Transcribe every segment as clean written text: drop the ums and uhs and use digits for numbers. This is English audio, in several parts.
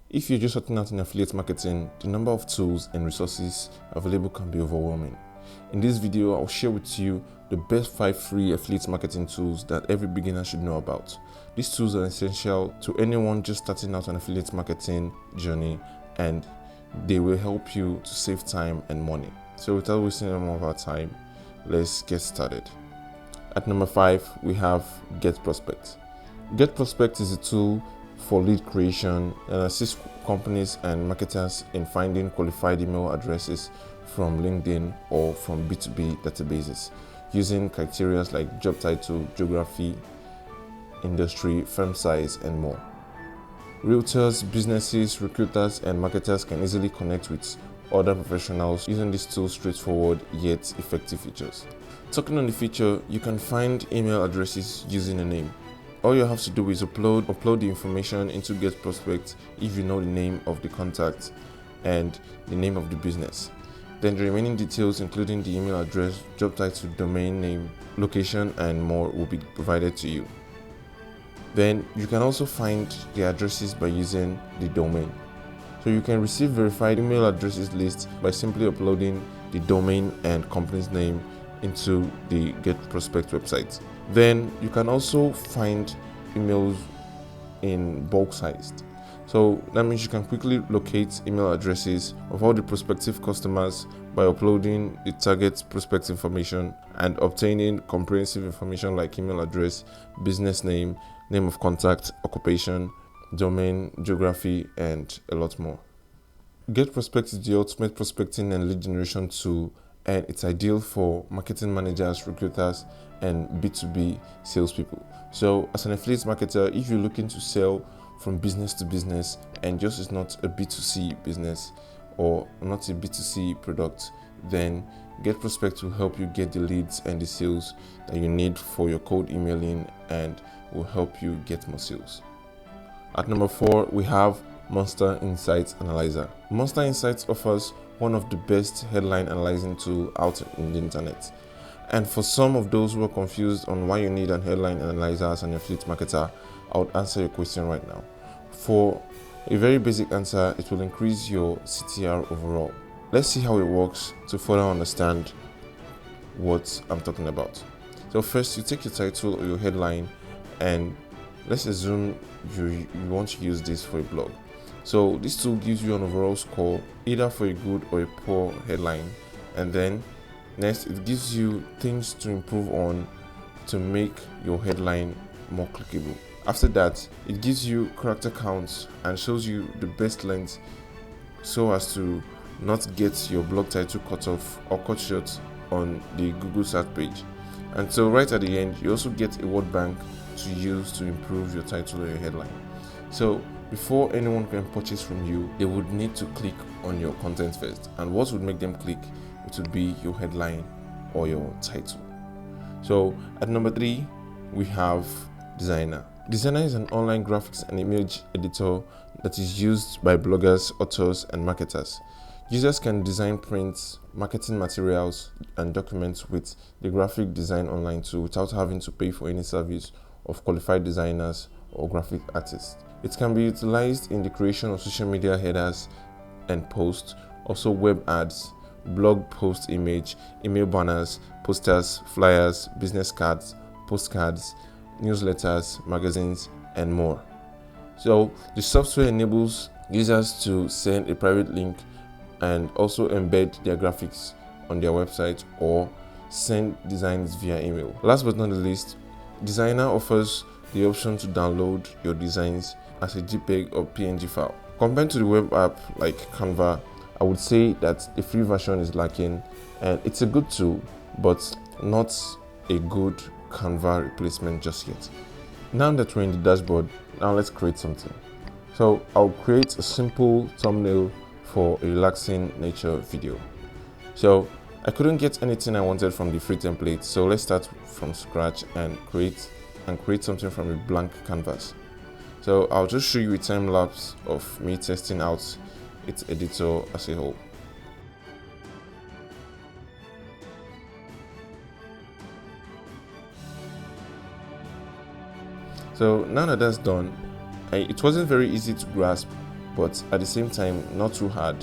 If you're just starting out in affiliate marketing, the number of tools and resources available can be overwhelming. In this video, I'll share with you the best 5 free affiliate marketing tools that every beginner should know about. These tools are essential to anyone just starting out an affiliate marketing journey, and they will help you to save time and money. So without wasting any more of our time, let's get started. At number 5, we have GetProspect. GetProspect is a tool for lead creation and assists companies and marketers in finding qualified email addresses from LinkedIn or from B2B databases using criteria like job title, geography, industry, firm size, and more. Realtors, businesses, recruiters, and marketers can easily connect with other professionals using this tool's straightforward yet effective features. Talking on the feature, you can find email addresses using a name. All you have to do is upload the information into GetProspect if you know the name of the contact and the name of the business. Then the remaining details, including the email address, job title, domain name, location, and more, will be provided to you. Then you can also find the addresses by using the domain. So you can receive verified email addresses list by simply uploading the domain and company's name into the GetProspect website. Then you can also find emails in bulk sized. So that means you can quickly locate email addresses of all the prospective customers by uploading the target prospect information and obtaining comprehensive information like email address, business name, name of contact, occupation, domain, geography, and a lot more. GetProspect is the ultimate prospecting and lead generation tool, and it's ideal for marketing managers, recruiters, and B2B salespeople. So as an affiliate marketer, if you're looking to sell from business to business and just is not a B2C business or not a B2C product, then GetProspect will help you get the leads and the sales that you need for your cold emailing and will help you get more sales. At number 4, we have MonsterInsights Analyzer. MonsterInsights offers one of the best headline analyzing tool out in the internet. And for some of those who are confused on why you need an headline analyzer as an affiliate marketer, I would answer your question right now. For a very basic answer, it will increase your CTR overall. Let's see how it works to further understand what I'm talking about. So first, you take your title or your headline, and let's assume you want to use this for a blog. So this tool gives you an overall score either for a good or a poor headline, and then next it gives you things to improve on to make your headline more clickable. After that, it gives you character counts and shows you the best length so as to not get your blog title cut off or cut short on the Google search page. And so right at the end, you also get a word bank to use to improve your title or your headline. So before anyone can purchase from you, they would need to click on your content first. And what would make them click? It would be your headline or your title. So at number 3, we have Desygner. Desygner is an online graphics and image editor that is used by bloggers, authors, and marketers. Users can design prints, marketing materials, and documents with the graphic design online tool without having to pay for any service of qualified designers or graphic artists. It can be utilized in the creation of social media headers and posts, also web ads, blog post image, email banners, posters, flyers, business cards, postcards, newsletters, magazines, and more. So the software enables users to send a private link and also embed their graphics on their website or send designs via email. Last but not the least, Desygner offers the option to download your designs as a JPEG or PNG file. Compared to the web app like Canva, I would say that the free version is lacking, and it's a good tool, but not a good Canva replacement just yet. Now that we're in the dashboard, now let's create something. So I'll create a simple thumbnail for a relaxing nature video. So I couldn't get anything I wanted from the free template, so let's start from scratch and create something from a blank canvas. So I'll just show you a time lapse of me testing out its editor as a whole. So now that that's done, it wasn't very easy to grasp, but at the same time not too hard.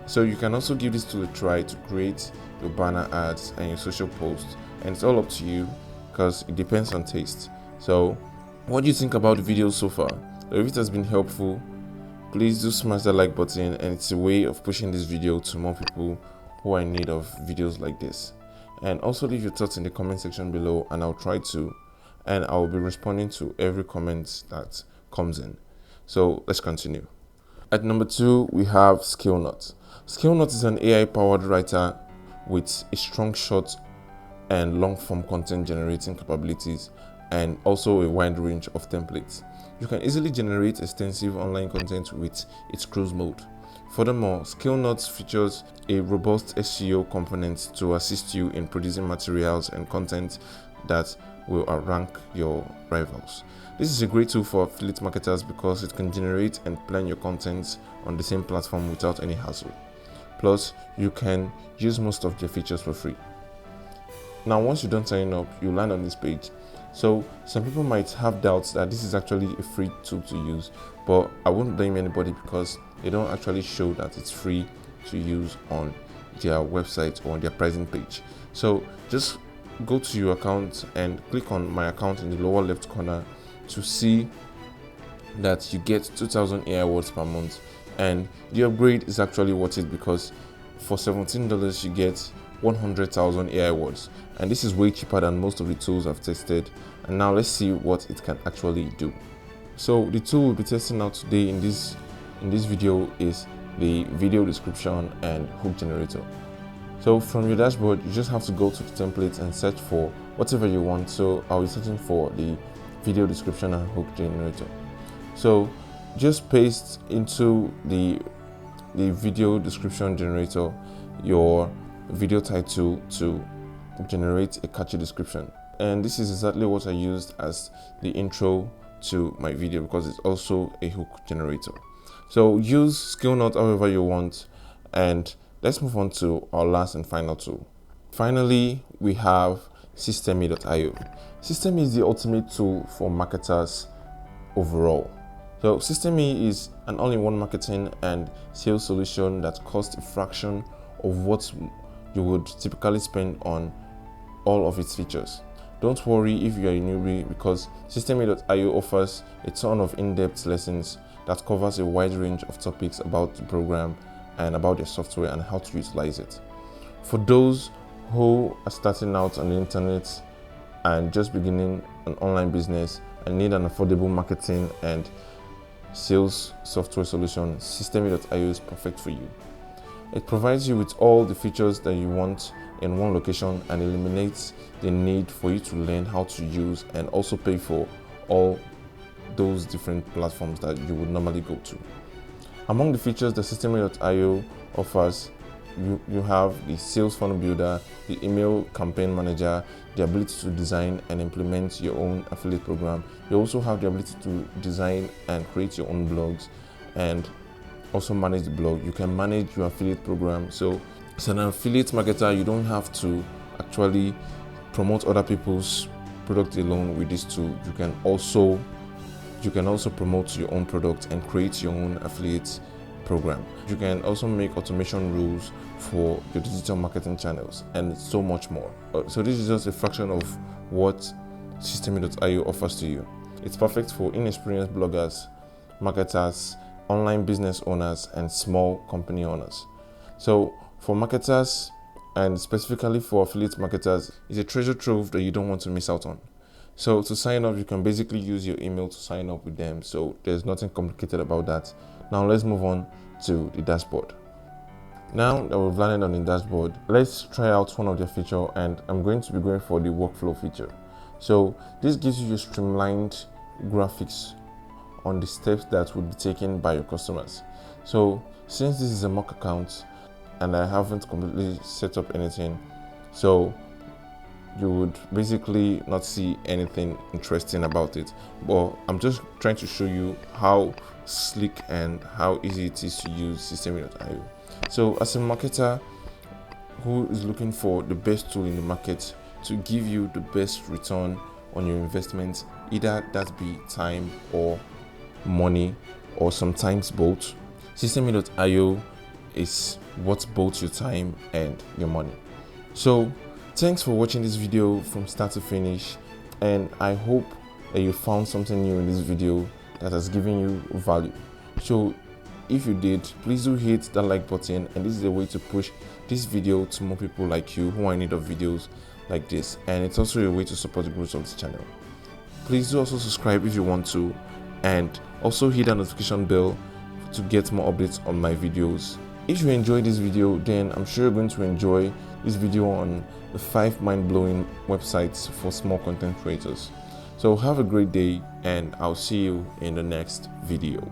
So you can also give this tool a try to create your banner ads and your social posts, and it's all up to you because it depends on taste. So what do you think about the video so far? If it has been helpful, please do smash that like button, and it's a way of pushing this video to more people who are in need of videos like this. And also leave your thoughts in the comment section below, and I'll try to, and I'll be responding to every comment that comes in. So let's continue. At number 2, we have Scalenut. Scalenut is an AI powered writer with a strong short and long form content generating capabilities, and also a wide range of templates. You can easily generate extensive online content with its cruise mode. Furthermore, Scalenut features a robust SEO component to assist you in producing materials and content that will outrank your rivals. This is a great tool for affiliate marketers because it can generate and plan your content on the same platform without any hassle. Plus, you can use most of their features for free. Now, once you're done signing up, you land on this page. So some people might have doubts that this is actually a free tool to use, but I wouldn't blame anybody because they don't actually show that it's free to use on their website or on their pricing page. So just go to your account and click on my account in the lower left corner to see that you get 2,000 AI words per month, and the upgrade is actually worth it because for $17 you get 100,000 AI words, and this is way cheaper than most of the tools I've tested. And now let's see what it can actually do. So the tool we'll be testing out today in this video is the video description and hook generator. So from your dashboard, you just have to go to the templates and search for whatever you want. So I'll be searching for the video description and hook generator. So just paste into the video description generator your video title to generate a catchy description. And this is exactly what I used as the intro to my video because it's also a hook generator. So use Scalenut however you want, and let's move on to our last and final tool. Finally, we have Systeme.io. Systeme is the ultimate tool for marketers overall. So Systeme is an all-in-one marketing and sales solution that costs a fraction of what you would typically spend on all of its features. Don't worry if you are a newbie because Systeme.io offers a ton of in-depth lessons that covers a wide range of topics about the program and about your software and how to utilize it. For those who are starting out on the internet and just beginning an online business and need an affordable marketing and sales software solution, Systeme.io is perfect for you. It provides you with all the features that you want in one location and eliminates the need for you to learn how to use and also pay for all those different platforms that you would normally go to. Among the features that Systeme.io offers, you have the sales funnel builder, the email campaign manager, the ability to design and implement your own affiliate program. You also have the ability to design and create your own blogs and also manage the blog. You can manage your affiliate program. So as an affiliate marketer, you don't have to actually promote other people's product alone with this tool. You can also promote your own product and create your own affiliate program. You can also make automation rules for your digital marketing channels and so much more. So this is just a fraction of what Systeme.io offers to you. It's perfect for inexperienced bloggers, marketers, online business owners, and small company owners. So for marketers and specifically for affiliate marketers, it's a treasure trove that you don't want to miss out on. So to sign up, you can basically use your email to sign up with them. So there's nothing complicated about that. Now let's move on to the dashboard. Now that we've landed on the dashboard, let's try out one of their features, and I'm going to be going for the workflow feature. So this gives you streamlined graphics on the steps that would be taken by your customers. So since this is a mock account and I haven't completely set up anything, so you would basically not see anything interesting about it, but I'm just trying to show you how sleek and how easy it is to use Systeme.io. So as a marketer who is looking for the best tool in the market to give you the best return on your investment, either that be time or money or sometimes both. Systeme.io is what both your time and your money. So thanks for watching this video from start to finish, and I hope that you found something new in this video that has given you value. So if you did, please do hit that like button, and this is a way to push this video to more people like you who are in need of videos like this, and it's also a way to support the growth of this channel. Please do also subscribe if you want to, and also hit that notification bell to get more updates on my videos. If you enjoyed this video, then I'm sure you're going to enjoy this video on the 5 mind-blowing websites for small content creators. So have a great day, and I'll see you in the next video.